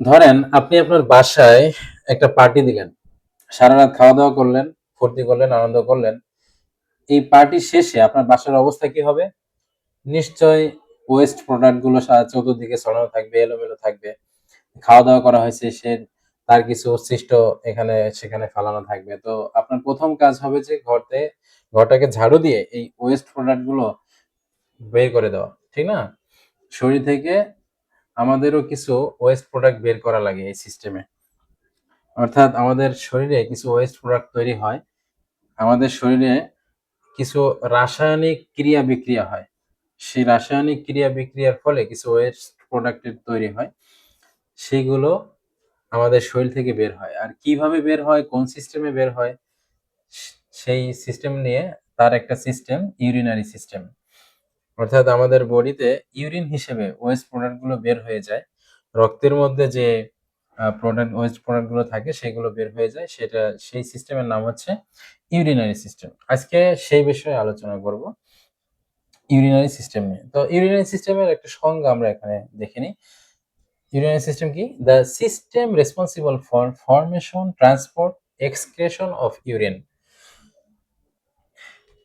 ধরেন আপনি আপনার বাসায় একটা পার্টি দিলেন, সারা রাত খাওয়া দাওয়া করলেন, ফুর্তি করলেন, আনন্দ করলেন। এই পার্টি শেষে আপনার বাসার অবস্থা কি হবে? নিশ্চয়ই ওয়েস্ট প্রোডাক্ট গুলো চতুর্দিকে ছড়ানো থাকবে, এলোমেলো থাকবে। খাওয়া দাওয়া করা হয়েছে, তার কিছু অবশিষ্ট এখানে সেখানে ফালানো থাকবে। তো আপনার প্রথম কাজ হবে যে ঘরটাকে ঝাড়ু দিয়ে এই ওয়েস্ট প্রোডাক্ট গুলো বের করে দেওয়া, ঠিক না? শরীর থেকে আমাদেরও কিছু ওয়েস্ট প্রোডাক্ট বের করা লাগে এই সিস্টেমে। অর্থাৎ আমাদের শরীরে কিছু ওয়েস্ট প্রোডাক্ট তৈরি হয়। আমাদের শরীরে কিছু রাসায়নিক ক্রিয়া বিক্রিয়া হয়। সেই রাসায়নিক ক্রিয়া বিক্রিয়ার ফলে কিছু ওয়েস্ট প্রোডাক্টের তৈরি হয়। সেগুলো আমাদের শরীর থেকে বের হয়। আর কিভাবে বের হয়, কোন সিস্টেমে বের হয়, সেই সিস্টেম নিয়ে তার একটা সিস্টেম ইউরিনারি সিস্টেম। অর্থাৎ আমাদের বডিতে ইউরিন হিসেবে ওয়েস্ট প্রোডাক্ট গুলো বের হয়ে যায়। রক্তের মধ্যে যে ওয়েস্ট প্রোডাক্ট গুলো থাকে সেগুলো বের হয়ে যায়। সেই সিস্টেমের নাম হচ্ছে ইউরিনারি সিস্টেম। আজকে সেই বিষয়ে আলোচনা করব, ইউরিনারি সিস্টেম নিয়ে। তো ইউরিনারি সিস্টেমের একটা সংজ্ঞা আমরা এখানে দেখে নিই। ইউরিনারি সিস্টেম কি? The system responsible for formation, transport, excretion of urine.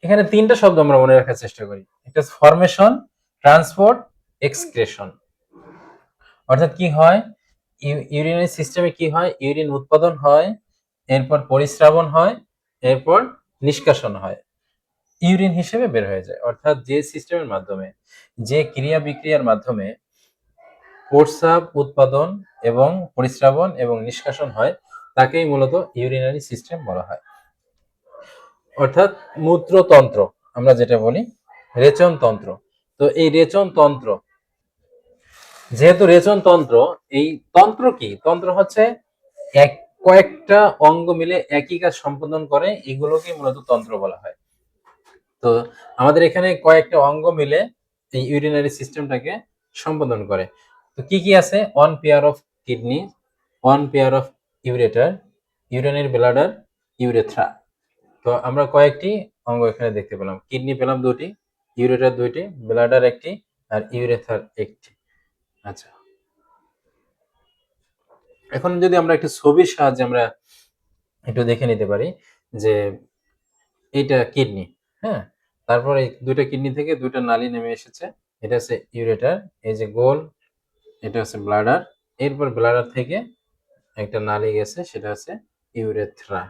এখানে তিনটা শব্দ আমরা মনে রাখার চেষ্টা করি। একটা ফর্মেশন, ট্রান্সপোর্ট, এক্সক্রেশন। অর্থাৎ কি হয়, ইউরিনারি সিস্টেমে কি হয়, ইউরিন উৎপাদন হয়, এরপর পরিস্রাবন হয়, এরপর নিষ্কাশন হয়, ইউরিন হিসেবে বের হয়ে যায়। অর্থাৎ যে সিস্টেমের মাধ্যমে, যে ক্রিয়া বিক্রিয়ার মাধ্যমে প্রস্রাব উৎপাদন এবং পরিস্রাবন এবং নিষ্কাশন হয়, তাকেই মূলত ইউরিনারি সিস্টেম বলা হয়। অর্থাৎ মূত্রতন্ত্র আমরা যেটা বলি, রেচন তন্ত্র। তো এই রেচন তন্ত্র, যেহেতু রেচন তন্ত্র, এই তন্ত্র কি? তন্ত্র হচ্ছে কয়েকটা অঙ্গ মিলে একই কাজ সম্পাদন করে, এগুলোকে মূলত তন্ত্র বলা হয়। তো আমাদের এখানে কয়েকটা অঙ্গ মিলে এই ইউরিনারি সিস্টেমটাকে সম্পাদন করে। তো কি কি আছে? One pair of kidney, one pair of ureter, urinary bladder, urethra. তো আমরা কয়েকটি অঙ্গ এখানে দেখতে পেলাম। কিডনি পেলাম দুটি, ইউরেটার দুইটি, ব্লাডার একটি, আর ইউরেথার একটি। আচ্ছা, এখন যদি আমরা একটা ছবির সাহায্যে আমরা একটু দেখে নিতে পারি যে এইটা কিডনি, হ্যাঁ, তারপর এই দুইটা কিডনি থেকে দুইটা নালী নেমে এসেছে, এটা হচ্ছে ইউরেটার, এই যে গোল, এটা হচ্ছে ব্লাডার, এরপর ব্লাডার থেকে একটা নালী গেছে, সেটা হচ্ছে ইউরেথ্রা।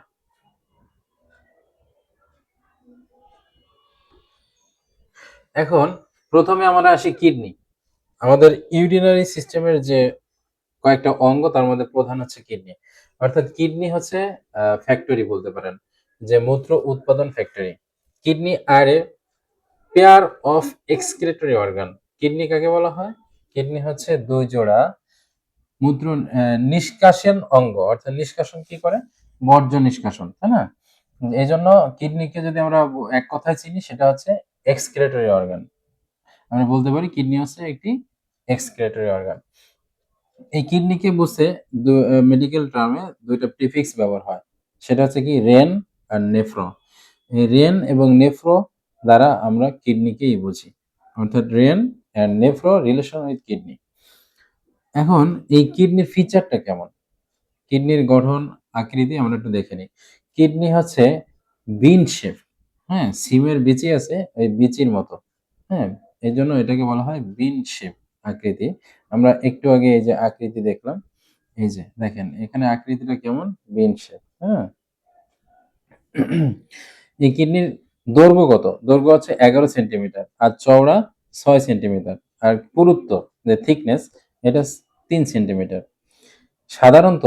এখন প্রথমে আমরা আসি কিডনি। আমাদের ইউরিনারি সিস্টেমের যে কয়েকটা অঙ্গ, তার মধ্যে প্রধান হচ্ছে কিডনি। অর্থাৎ কিডনি হচ্ছে ফ্যাক্টরি বলতে পারেন, যে মূত্র উৎপাদন ফ্যাক্টরি। কিডনি আর a pair of excretory organ. Kidney কাকে বলা হয়? কিডনি হচ্ছে দুই জোড়া মূত্র নিষ্কাশন অঙ্গ। অর্থাৎ নিষ্কাশন কি করে? বর্জ্য নিষ্কাশন, তাই না? এই জন্য কিডনিকে যদি আমরা এক কথায় চিনি, সেটা হচ্ছে এক্সক্রিটরি অর্গান। আমরা বলতে পারি কিডনি হচ্ছে একটি এক্সক্রিটরি অর্গান। এই কিডনিকে বুঝতে মেডিকেল টার্মে দুইটা প্রিফিক্স ব্যবহার হয়, সেটা হচ্ছে কি, রেন আর নেফ্রো। এই রেন এবং নেফ্রো দ্বারা আমরা কিডনিকেই বুঝি, অর্থাৎ ren and nephro relation with kidney. এখন এই কিডনির ফিচারটা কেমন, কিডনির গঠন আকৃতি আমরা একটু দেখে নিই। কিডনি হচ্ছে বিন শেপ, হ্যাঁ, সিমের বিচি আছে ওই বিচির মতো, হ্যাঁ, এই জন্য এটাকে বলা হয় বিন শেপ আকৃতি। আমরা একটু আগে এই যে আকৃতি দেখলাম, এই যে দেখেন এখানে আকৃতিটা কেমন, বিন শেপ, হ্যাঁ। এই কিডনির দৈর্ঘ্য কত? দৈর্ঘ্য হচ্ছে 11 সেন্টিমিটার, আর চওড়া 6 সেন্টিমিটার, আর পুরুত্ব যে থিকনেস, এটা 3 সেন্টিমিটার। সাধারণত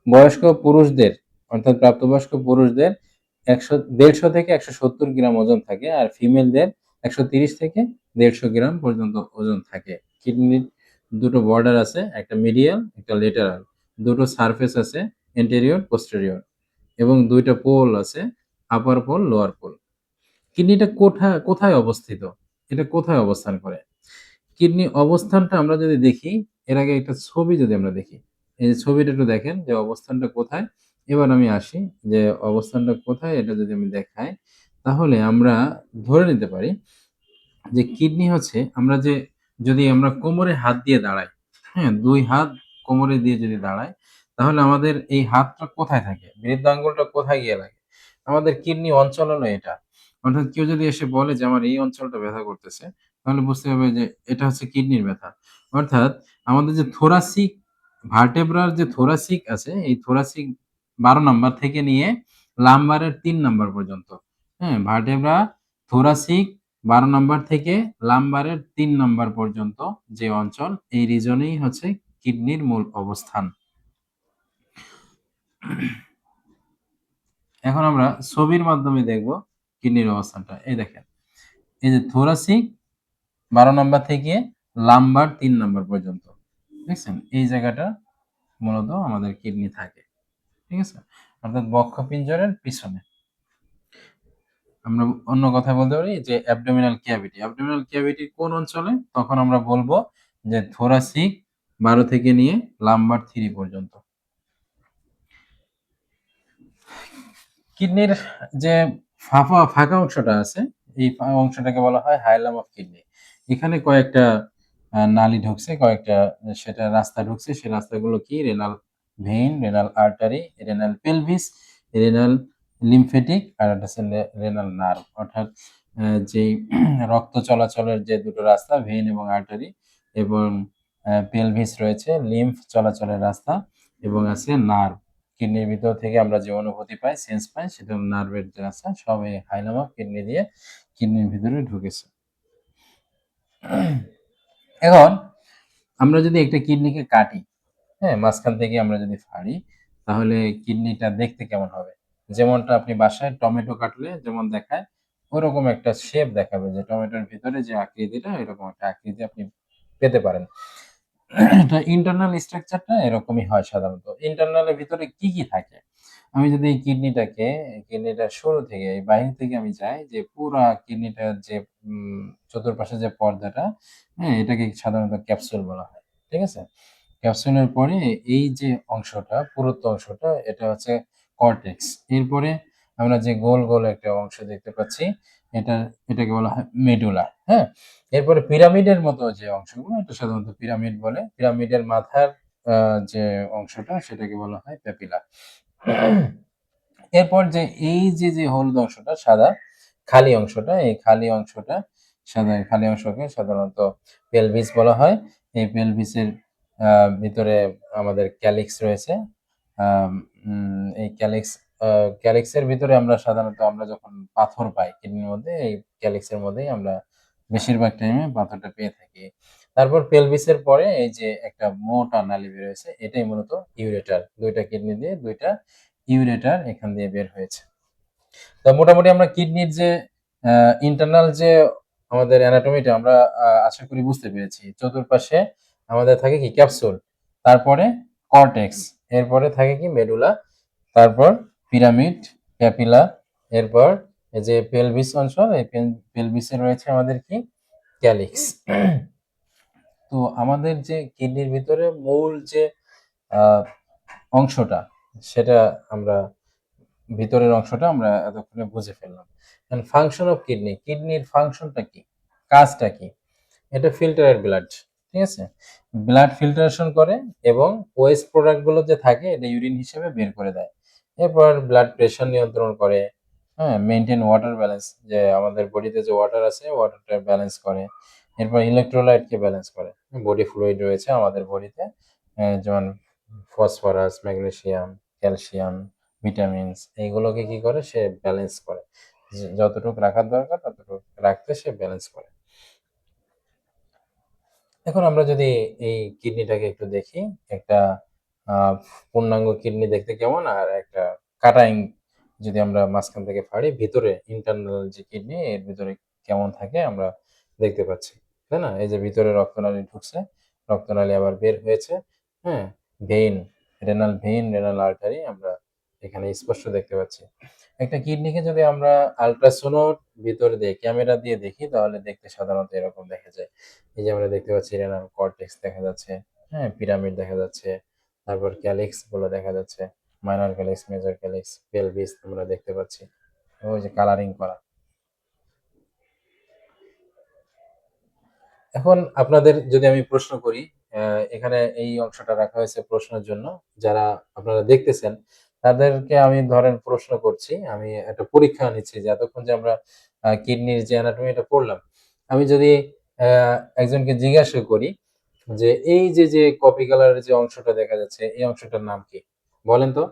বয়স্ক পুরুষদের, অর্থাৎ প্রাপ্তবয়স্ক পুরুষদের 150 থেকে 170 গ্রাম ওজন থাকে, আর ফিমেলদের 130 থেকে 150 গ্রাম পর্যন্ত ওজন থাকে। কিডনির দুটো বর্ডার আছে, একটা মিডিয়াল, একটা লেটারাল। দুটো সারফেস আছে, এন্টেরিয়র, পোস্টেরিয়র, এবং দুইটা পোল আছে, আপার পোল, লোয়ার পোল। কিডনিটা কোথায় অবস্থিত? এটা কোথায় অবস্থান করে? কিডনি অবস্থানটা আমরা যদি দেখি, এর আগে একটা ছবি যদি আমরা দেখি, এই যে ছবিটা একটু দেখেন যে অবস্থানটা কোথায়। এবার আমি আসি যে অবস্থানটা কোথায়, এটা যদি আমি দেখাই, তাহলে আমরা ধরে নিতে পারি যে কিডনি হচ্ছে, আমরা যে যদি আমরা কোমরে হাত দিয়ে দাঁড়াই, হ্যাঁ, দুই হাত কোমরে দিয়ে যদি দাঁড়াই, তাহলে আমাদের এই হাতটা কোথায় থাকে? বৃদ্ধ আঙ্গুলটা কোথায় গিয়ে লাগে? আমাদের কিডনি অঞ্চল হলো এটা। অর্থাৎ কেউ যদি এসে বলে যে আমার এই অঞ্চলটা ব্যথা করতেছে, তাহলে বুঝতে হবে যে এটা হচ্ছে কিডনির ব্যথা। অর্থাৎ আমাদের যে থোরাসিক ভার্টেব্রার যে থোরাসিক আছে, এই থোরাসিক ১২ নাম্বার থেকে নিয়ে লাম্বারের ৩ নাম্বার পর্যন্ত। হ্যাঁ? ভার্টেব্রা, থোরাসিক ১২ নাম্বার থেকে লাম্বারের ৩ নাম্বার পর্যন্ত যে অঞ্চল, এই রিজনেই হচ্ছে কিডনির মূল অবস্থান। এখন আমরা ছবির মাধ্যমে দেখব কিডনির অবস্থানটা। এই দেখেন। এই যে থোরাসিক ১২ নাম্বার থেকে লাম্বার ৩ নাম্বার পর্যন্ত। দেখছেন? এই জায়গাটা মূলত আমাদের কিডনি থাকে। ঠিক আছে? অর্থাৎ বক্ষপিঞ্জরের পিছনে। আমরা অন্য কথায় বলতে পারি যে অ্যাবডোমিনাল ক্যাভিটি। অ্যাবডোমিনাল ক্যাভিটি কোন অঞ্চলে? তখন আমরা বলব যে থোরাসিক ১২ থেকে নিয়ে লাম্বার ৩ পর্যন্ত। কিডনির যে ফাঁকা অংশটা আছে, এই অংশটাকে বলা হয় হাইলাম অফ কিডনি। এখানে কয়েকটা নালী ঢুকছে, কয়েকটা সেটা রাস্তা ঢুকছে। সেই রাস্তাগুলো কি? Renal vein, renal artery, renal pelvis, renal lymphatic আর একটা হচ্ছে রেনাল নার্ভ। অর্থাৎ যেই রক্ত চলাচলের যে দুটো রাস্তা ভেইন এবং আর্টারি এবং পেলভিস রয়েছে, লিম্ফ চলাচলের রাস্তা এবং আছে নার্ভ। কিডনির ভিতর থেকে আমরা যে অনুভূতি পাই, সেন্স পাই, সেটা নার্ভের যে রাস্তা, সব এই হাইলাম অফ কিডনি দিয়ে কিডনির ভিতরে ঢুকেছে। এখন আমরা যদি একটা কিডনিকে কাটি, হ্যাঁ? মাঝখান থেকে আমরা যদি ফাড়ি, তাহলে কিডনিটা দেখতে কেমন হবে? যেমনটা আপনি বাসায় টমেটো কাটলে যেমন দেখায়, ওরকম একটা শেপ দেখাবে যে টমেটোর ভিতরে যে আকৃতিটা, এরকম একটা আকৃতি আপনি পেতে পারেন। এটা ইন্টারনাল স্ট্রাকচারটা এরকমই হয় সাধারণত। ইন্টারনালের ভিতরে কি থাকে? আমি যদি এই কিডনিটার শুরু থেকে এই বাহির থেকে আমি যাই যে পুরা কিডনিটার যে চতুর্পাশে যে পর্দাটা, হ্যাঁ? এটাকে সাধারণত ক্যাপসুল বলা হয়। ঠিক আছে? ক্যাপসুলের পরে এই যে অংশটা, পুরুত্ব অংশটা এটা হচ্ছে কর্টেক্স। এরপরে আমরা যে গোল একটা অংশ দেখতে পাচ্ছি, এটা এটাকে বলা হয় মেডুলা, হ্যাঁ? এরপরে পিরামিডের মতো যে অংশগুলো এটা সাধারণত পিরামিড বলে। পিরামিডের মাথার যে অংশটা সেটাকে বলা হয় প্যাপিলা। এরপর যে এই যে হলুদ অংশটা সাদা খালি অংশটা, এই খালি অংশকে সাধারণত পেলভিস বলা হয়। এই পেলভিসের ভিতরে আমাদের ক্যালিক্স রয়েছে। আম এই ক্যালিক্সের ভিতরে আমরা যখন পাথর পাই কিডনির মধ্যে, এই ক্যালিক্সের মধ্যেই আমরা বেশিরভাগ টাইমে পাথরটা পেয়ে থাকি। তারপর পেলভিসের পরে এই যে একটা মোটা নালী বের হয়েছে, এটাই মূলত ইউরেটার। ২ টা কিডনি দিয়ে ২ টা ইউরেটার এখান দিয়ে বের হয়েছে। তো মোটামুটি আমরা কিডনির যে ইন্টারনাল যে আমাদের অ্যানাটমিটা আমরা আশা করি বুঝতে পেরেছি। চতুর্পাশে আমাদের থাকে কি? ক্যাপসুল, তারপরে কর্টেক্স, এরপরে থাকে কি? মেডুলা, তারপর পিরামিড, প্যাপিলা, এরপর এই যে পেলভিস অঞ্চল, এই পেলভিসে রয়েছে আমাদের কি? ক্যালিক্স। তো আমাদের যে কিডনির ভিতরে মূল যে আ অংশটা, সেটা আমরা ভিতরের অংশটা আমরা এতক্ষণে বুঝে ফেললাম। এখন ফাংশন অফ কিডনি, কিডনির ফাংশনটা কি? কাজটা কি? এটা ফিল্টারেড ব্লাড, ঠিক আছে? ব্লাড ফিল্টারেশন করে এবং ওয়েস্ট প্রোডাক্ট গুলো যে থাকে এটা ইউরিন হিসেবে বের করে দেয়। এরপর ব্লাড প্রেশার নিয়ন্ত্রণ করে, হ্যাঁ? মেইনটেইন ওয়াটার ব্যালেন্স, যে আমাদের বডিতে যে ওয়াটার আছে ওয়াটারটা ব্যালেন্স করে। এরপর ইলেক্ট্রোলাইট কে ব্যালেন্স করে। বডি ফ্লুইড রয়েছে আমাদের বডিতে, যেমন ফসফরাস, ম্যাগনেসিয়াম, ক্যালসিয়াম, ভিটামিনস, এইগুলোকে কি করে? সে ব্যালেন্স করে। যতটুক রাখার দরকার ততটুক রাখতে সে ব্যালেন্স করে। এখন আমরা যদি এই কিডনিটাকে একটু দেখি, একটা পূর্ণাঙ্গ কিডনি দেখতে কেমন আর একটা কাটা যদি আমরা মাঝখান থেকে ফাড়ি, ভিতরে ইন্টারনাল যে কিডনি এর ভিতরে কেমন থাকে আমরা দেখতে পাচ্ছি, তাই না? এই যে ভিতরে রক্তনালী ঢুকছে, রক্তনালী আবার বের হয়েছে, হ্যাঁ? ভেইন, ভেইন, রেনাল আর্টারি আমরা এখানে স্পষ্ট দেখতে পাচ্ছি। একটা কিডনিকে যদি আমরা আল্ট্রাসোনোর ভিতর দিয়ে ক্যামেরা দিয়ে দেখি তাহলে দেখতে সাধারণত এরকম দেখা যায়। এই যে আমরা দেখতে পাচ্ছি রেনাল কর্টেক্স দেখা যাচ্ছে, হ্যাঁ? পিরামিড দেখা যাচ্ছে, তারপর ক্যালিক্স গুলো দেখা যাচ্ছে, minor calyx, major calyx, pelvis আমরা দেখতে পাচ্ছি। ওই যে কালারিং করা। এখন আপনাদের যদি আমি প্রশ্ন করি এখানে এই অংশটা রাখা হয়েছে প্রশ্নের জন্য। যারা আপনারা দেখতেছেন তাদেরকে আমি ধরেন প্রশ্ন করছি। আমি একটা পরীক্ষা নিচ্ছি যে এতক্ষণ যে আমরা কিডনির যে অ্যানাটমিটা পড়লাম, আমি যদি একজনকে জিজ্ঞাসা করি যে এই যে কফি কালারের যে অংশটা দেখা যাচ্ছে এই অংশটার নাম কি? বলেন তো?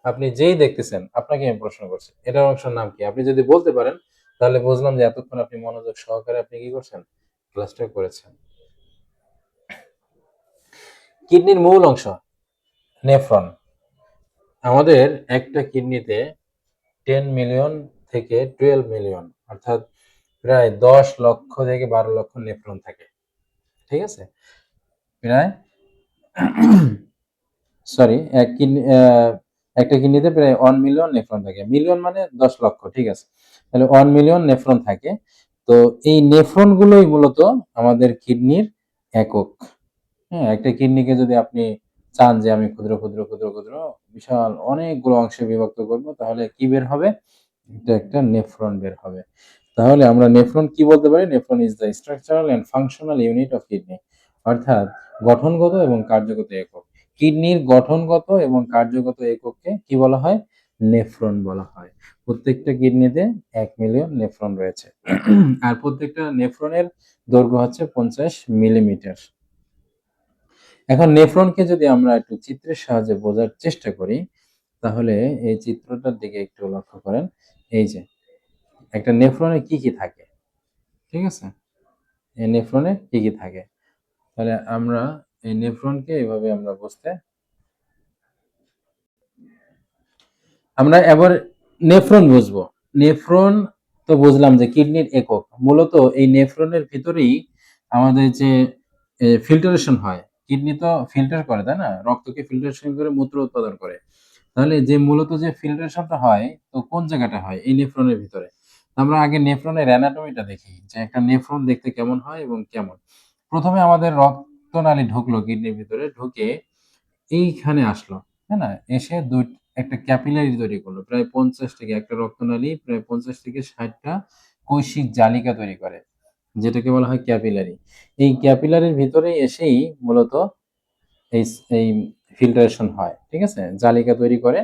আপনি যেই দেখতেছেন আপনাকে আমি প্রশ্ন করছি। এটার অংশের নাম কি? আপনি যদি বলতে পারেন তাহলে বুঝলাম যে এতক্ষণ আপনি মনোযোগ সহকারে আপনি কি করছেন? ক্লাসটা করেছেন। কিডনির মূল অংশ নেফ্রন। আমাদের একটা কিডনিতে 10 মিলিয়ন থেকে 12 মিলিয়ন অর্থাৎ প্রায় 10 লক্ষ থেকে 12 লক্ষ নেফ্রন থাকে। ঠিক আছে? প্রায় সরি একটা কিডনিতে প্রায় 1 মিলিয়ন নেফ্রন থাকে। মিলিয়ন মানে 10 লক্ষ, ঠিক আছে? তাহলে 1 মিলিয়ন নেফ্রন থাকে। তো এই নেফ্রন গুলোই মূলত আমাদের কিডনির একক। হ্যাঁ, একটা কিডনিকে যদি আপনি চান যে আমি ক্ষুদ্র বিশাল অনেকগুলো অংশে বিভক্ত করব তাহলে কি বের হবে? এটা একটা নেফ্রন বের হবে। তাহলে আমরা নেফ্রন কি বলতে পারি? Nephron is the structural and functional unit of kidney. অর্থাৎ গঠনগত এবং কার্যগত একক। কিডনির গঠনগত এবং কার্যগত একককে কি বলা হয়? নেফ্রন বলা হয়। প্রত্যেকটা কিডনিতে 1 মিলিয়ন নেফ্রন রয়েছে। আর প্রত্যেকটা নেফ্রনের দৈর্ঘ্য হচ্ছে 50 মিলিমিটার। এখন নেফ্রনকে যদি আমরা একটু চিত্রের সাহায্যে বোঝার চেষ্টা করি, তাহলে এই চিত্রটার দিকে একটু লক্ষ্য করেন। এই যে একটা নেফ্রনে কি থাকে? ঠিক আছে? এই নেফ্রনে কি থাকে? তাহলে আমরা এই নেফ্রনকে এভাবে আমরা আমরা এবার নেফ্রন বুঝবো। নেফ্রন তো বুঝলাম যে কিডনির একক। মূলত এই নেফ্রনের ভিতরেই আমাদের যে ফিল্টারেশন হয়। কিডনি তো ফিল্টার করে, তাই না? রক্তকে ফিল্টারেশন করে মূত্র উৎপাদন করে। তাহলে যে মূলত যে ফিল্টারেশনটা হয় তো কোন জায়গাটা হয়? এই নেফ্রনের ভিতরে। আমরা আগে নেফ্রনের অ্যানাটমিটা দেখি যে একটা নেফ্রন দেখতে কেমন হয় এবং কেমন। প্রথমে আমাদের রক্তনালী ঢুকলো কিডনির ভিতরে, ঢুকে এইখানে আসলো, তাই না? এসে একটা ক্যাপিলারি তৈরি করলো। প্রায় 50 থেকে একটা রক্তনালী প্রায় 50 থেকে 60 টা কৈশিক জালিকা তৈরি করে। যেটাকে বলা হয় ক্যাপিলারি। এই ক্যাপিলারির ভিতরেই এসেই মূলত এই এই ফিল্টারেশন হয়। ঠিক আছে? জালিকা তৈরি করে।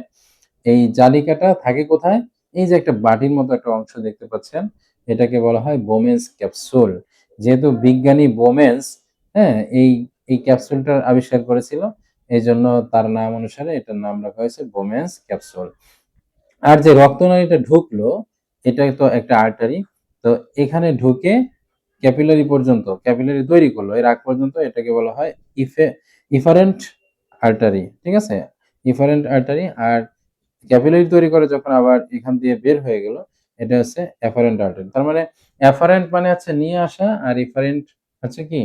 এই জালিকাটা থাকে কোথায়? এই যে একটা বাটির মতো একটা অংশ দেখতে পাচ্ছেন, এটাকে বলা হয় বোমেন্স ক্যাপসুল। যেহেতু বিজ্ঞানী বোমেন্স, হ্যাঁ? এই ক্যাপসুলটার আবিষ্কার করেছিল। এজন্য তার নাম অনুসারে এটার নাম রাখা হয়েছে বোমেন্স ক্যাপসুল। আর যে রক্তনালীটা ঢুকলো, এটা তো একটা আর্টারি। তো এখানে ঢুকে ক্যাপিলারি তৈরি করলো। এর আগ পর্যন্ত এটাকে বলা হয় ইফারেন্ট আর্টারি। ঠিক আছে? Efferent artery. আর ক্যাপিলারি তৈরি করে যখন আবার এখান দিয়ে বের হয়ে গেল, এটা হচ্ছে এফারেন্ট আর্টারি। তার মানে এফারেন্ট মানে হচ্ছে নিয়ে আসা, আর ইফারেন্ট হচ্ছে কি?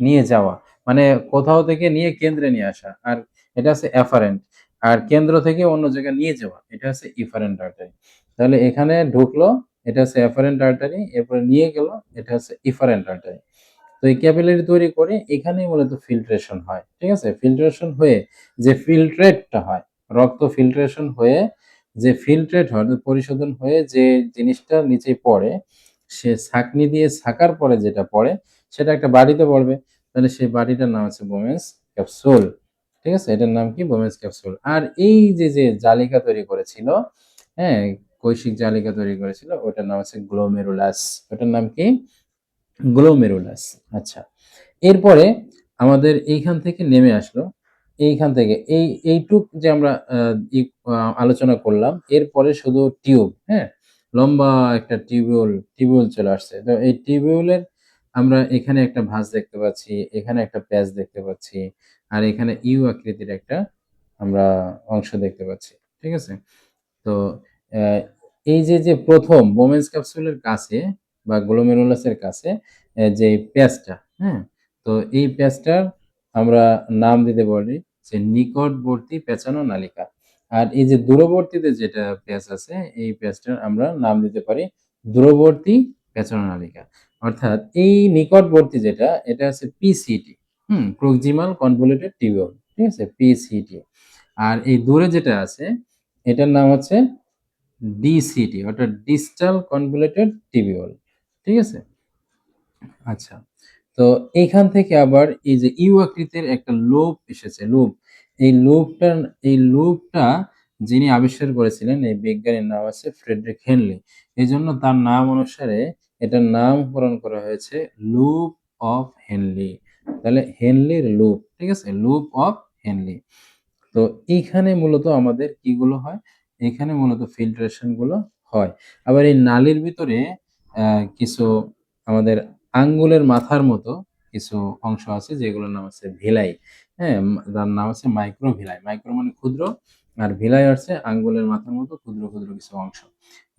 নিয়ে যাওয়া। মানে কোথাও থেকে নিয়ে কেন্দ্রে নিয়ে আসা। আর এটা হচ্ছে এফারেন্ট। আর কেন্দ্র থেকে অন্য জায়গায় নিয়ে যাওয়া, এটা হচ্ছে ইফারেন্ট আর্টারি। তাহলে এখানে ঢুকলো, এটা হচ্ছে এফারেন্ট আর্টারি, এরপরে নিয়ে গেল, এটা হচ্ছে ইফারেন্ট আর্টারি। তো এই ক্যাপিলারি তৈরি করে এখানেই মূলত ফিল্ট্রেশন হয়। ঠিক আছে? ফিল্ট্রেশন হয়ে যে ফিল্ট্রেটটা হয়, রক্ত ফিল্ট্রেশন হয়ে যে ফিল্ট্রেট হয়, পরিশোধন হয়ে যে জিনিসটা নিচে পড়ে, সে ছাঁকনি দিয়ে ছাকার পরে যেটা পড়ে সেটা একটা বাটিতে পড়বে। তাহলে সেই বাটিটার নাম হচ্ছে বোমেন্স ক্যাপসুল। ঠিক আছে? এটার নাম কি? Bowman's capsule. আর এই যে জালিকা তৈরি করেছিল, হ্যাঁ? কৈশিক জালিকা তৈরি করেছিল, ওটার নাম হচ্ছে গ্লোমেরুলাস। ওটার নাম কি? গ্লোমেরুলাস। আচ্ছা। এরপরে আমাদের এইখান থেকে নেমে আসলো। এইখান থেকে এইটুক যে আমরা আলোচনা করলাম, এরপরে শুধু টিউব, হ্যাঁ? লম্বা একটা টিউবিউল চলে আসছে। তো এই টিউবিউলের আমরা এখানে একটা ভাঁজ দেখতে পাচ্ছি, এখানে একটা প্যাচ দেখতে পাচ্ছি, আর এখানে ইউ আকৃতির একটা আমরা অংশ দেখতে পাচ্ছি। ঠিক আছে? তো অ্যা এই যে ১ম বোমেন্স ক্যাপসুলের কাছে বা গ্লোমেরুলাসের কাছে যে প্যাচটা, হ্যাঁ? তো এই প্যাচটার আমরা নাম দিতে পারি যে নিকটবর্তী পেঁচানো নালিকা। আর এই যে দূরবর্তীতে যেটা প্যাচ আছে, এই প্যাচটার আমরা নাম দিতে পারি দূরবর্তী পেঁচানো নালিকা। অর্থাৎ এই নিকটবর্তী যেটা, এটা হচ্ছে পিসিটি, প্রক্সিমাল কনভলিউটেড টিউবিউল। ঠিক আছে? পিসিটি। আর এই দূরে যেটা আছে, এটার নাম হচ্ছে ডিসিটি, অর্থাৎ ডিস্টাল কনভলিউটেড টিবিউল। ঠিক আছে? আচ্ছা। তো এইখান থেকে আবার এই যে ইউ আকৃতির একটা লোব এসেছে, লোব। এই লোবটা এই লোবটা যিনি আবিষ্কার করেছিলেন এই বিজ্ঞানীর নাম আছে ফ্রেডরিক হেনলি। এজন্য তার নাম অনুসারে এটার নামকরণ করা হয়েছে লুপ অফ হেনলি। তাহলে হেনলির লুপ, ঠিক আছে? Loop of Henle. তো এইখানে মূলত আমাদের কিগুলো হয়? এখানে মূলত ফিল্ট্রেশন গুলো হয়। আবার এই নালীর ভিতরে কিছু আমাদের আঙ্গুলের মাথার মতো কিছু অংশ আছে যেগুলোর নাম আছে ভিলাই। হ্যাঁ? যার নাম আছে মাইক্রোভিলাই। মাইক্রো মানে ক্ষুদ্র, আর ভিলাই হচ্ছে আঙ্গুলের মাথার মতো ক্ষুদ্র, ক্ষুদ্র কিছু অংশ।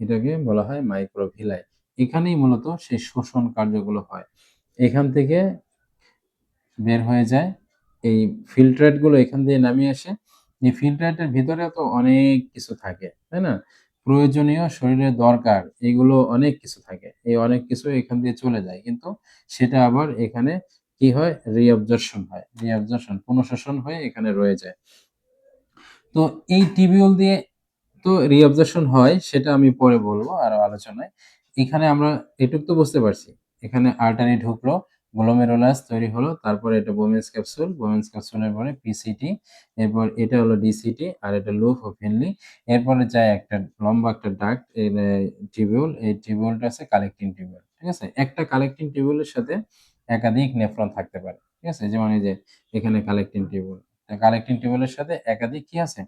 এটাকে বলা হয় মাইক্রোভিলাই। এখানেই মূলত সেই শোষণ কার্যগুলো হয়। এখান থেকে বের হয়ে যায়। এই ফিল্ট্রেট গুলো এখান দিয়ে নামিয়ে আসে। এই ফিল্ট্রেটের ভিতরে তো অনেক কিছু থাকে, তাই না? প্রয়োজনীয় শরীরের দরকার এগুলো অনেক কিছু থাকে। এই অনেক কিছু এখান দিয়ে চলে যায়। কিন্তু সেটা আবার এখানে কি হয়? রিঅ্যাবজর্পশন হয়। রিঅ্যাবজর্পশন পুনঃশোষণ হয়ে এখানে রয়ে যায়। তো এই টিবিউল দিয়ে তো রিঅ্যাবজর্পশন হয় সেটা আমি পরে বলবো আরো আলোচনায়। এখানে আমরা এটুক তো বুঝতে পারছি। এখানে আর্টারি ঢুকলো, গ্লোমেরুলাস তৈরি হলো, তারপরে এটা বোমেন্স ক্যাপসুল, বোমেন্স ক্যাপসুলের পরে পিসিটি, এরপর এটা হলো ডিসিটি, আর এটা লুপ অফ হেনলি। এরপরে যায় একটা লম্বা একটা ডাক্ট, টিবিউল। এই টিবিউলটা আছে কালেক্টিং টিবিউল, ঠিক আছে? একটা কালেক্টিং টিবিউলের সাথে একাধিক নেফ্রন থাকতে পারে, ঠিক আছে? যেমন এই যে এখানে কালেক্টিং টিবিউল, কালেক্টিং টিবিউলের সাথে একাধিক কি আছে?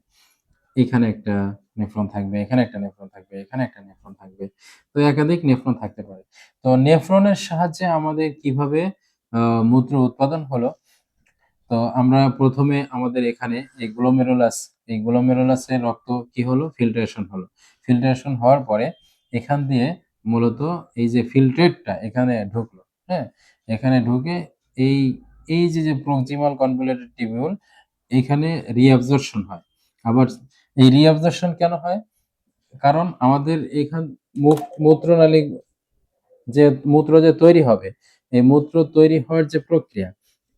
এখানে একটা নেফ্রন থাকবে, এখানে একটা নেফ্রন থাকবে, এখানে একটা নেফ্রন থাকবে। তো একাধিক নেফ্রন থাকতে পারে। তো নেফ্রনের সাহায্যে আমাদের কিভাবে মূত্র উৎপাদন হলো? তো আমরা প্রথমে আমাদের এখানে এই গ্লোমেরুলাসের রক্ত কি হলো? ফিল্ট্রেশন হলো। ফিল্ট্রেশন হওয়ার পরে এখান দিয়ে মূলত এই যে ফিল্ট্রেটটা এখানে ঢুকলো, হ্যাঁ? এখানে ঢুকে এই যে প্রক্সিমাল কনভলিউটেড টিবিউল এইখানে রিঅ্যাবজর্পশন হয়। আবার এই রিঅ্যাবজর্পশন কেন হয়? কারণ আমাদের এখান মূত্রনালী যে মূত্র যে তৈরি হবে, এই মূত্র তৈরি হওয়ার যে প্রক্রিয়া,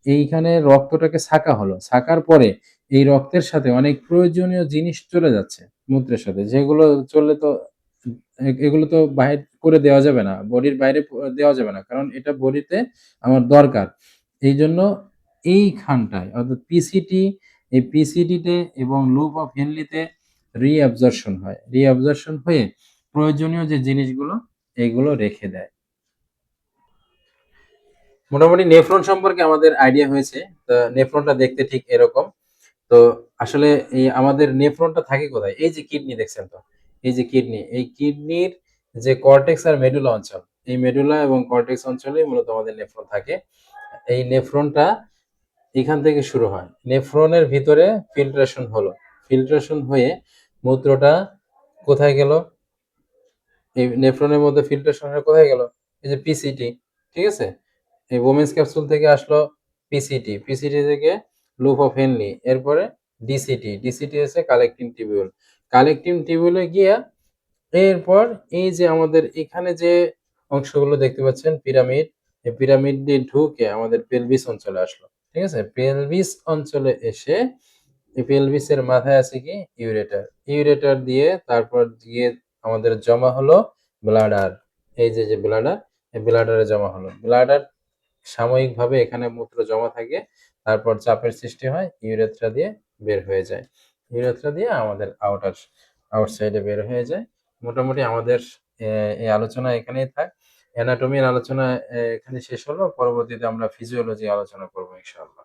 এইখানে রক্তটাকে ছাঁকা হলো। ছাঁকার পরে এই রক্তের সাথে অনেক প্রয়োজনীয় জিনিস চলে যাচ্ছে মূত্রের সাথে। যেগুলো চললে তো এগুলো তো বাহির করে দেওয়া যাবে না। বডির বাইরে দেওয়া যাবে না। কারণ এটা বডিতে আমার দরকার। এইজন্য এইখানটায় অর্থাৎ পিসিটি, এই পিসিটিতে এবং লুপ অফ হেনলিতে রিঅ্যাবজর্পশন হয়। রিঅ্যাবজর্পশন হয়ে প্রয়োজনীয় যে জিনিসগুলো এগুলো রেখে দেয়। মোটামুটি নেফ্রন সম্পর্কে আমাদের আইডিয়া হয়েছে। তো নেফ্রনটা দেখতে ঠিক এরকম। তো আসলে এই আমাদের নেফ্রনটা থাকে কোথায়? এই যে কিডনি দেখছেন তো? এই যে কিডনি, এই কিডনির যে কর্টেক্স আর মেডুলা অঞ্চল, এই মেডুলা এবং কর্টেক্স অঞ্চলেই মূলত আমাদের নেফ্রন থাকে। এই নেফ্রনটা এখান থেকে শুরু হয়। নেফ্রনের ভিতরে ফিল্ট্রেশন হলো। ফিল্ট্রেশন হয়ে মূত্রটা কোথায় গেল? এই নেফ্রনের মধ্যে ফিল্ট্রেশন হয়ে কোথায় গেল? এই যে পিসিটি, ঠিক আছে? এই ওমেন্স ক্যাপসুল থেকে আসলো পিসিটি, পিসিটি থেকে লুপ অফ হেনলি, এরপরে ডিসিটি, ডিসিটি হচ্ছে কালেক্টিং টিবিউল, কালেক্টিং টিবিউলে গিয়া এরপর এই যে আমাদের এখানে যে অংশগুলো দেখতে পাচ্ছেন পিরামিড, এই পিরামিড দিয়ে ঢুকে আমাদের পেলভিস অঞ্চলে আসলো, ঠিক আছে? পেলভিস অঞ্চলে এসে এই পেলভিসের মাথায় আছে কি ইউরেটার, ইউরেটার দিয়ে তারপর গিয়ে আমাদের জমা হলো ব্লাডার। এই যে যে ব্লাডার, এই ব্লাডারে জমা হলো। ব্লাডার সাময়িকভাবে এখানে মূত্র জমা থাকে, তারপর চাপের সৃষ্টি হয়, ইউরেথ্রা দিয়ে বের হয়ে যায়। ইউরেথ্রা দিয়ে আমাদের আউটসাইডে বের হয়ে যায়। মোটামুটি আমাদের এই আলোচনা এখানেই থাক। অ্যানাটমির আলোচনা এখানে শেষ হলো। পরবর্তীতে আমরা ফিজিওলজি আলোচনা করবো ইনশাআল্লাহ।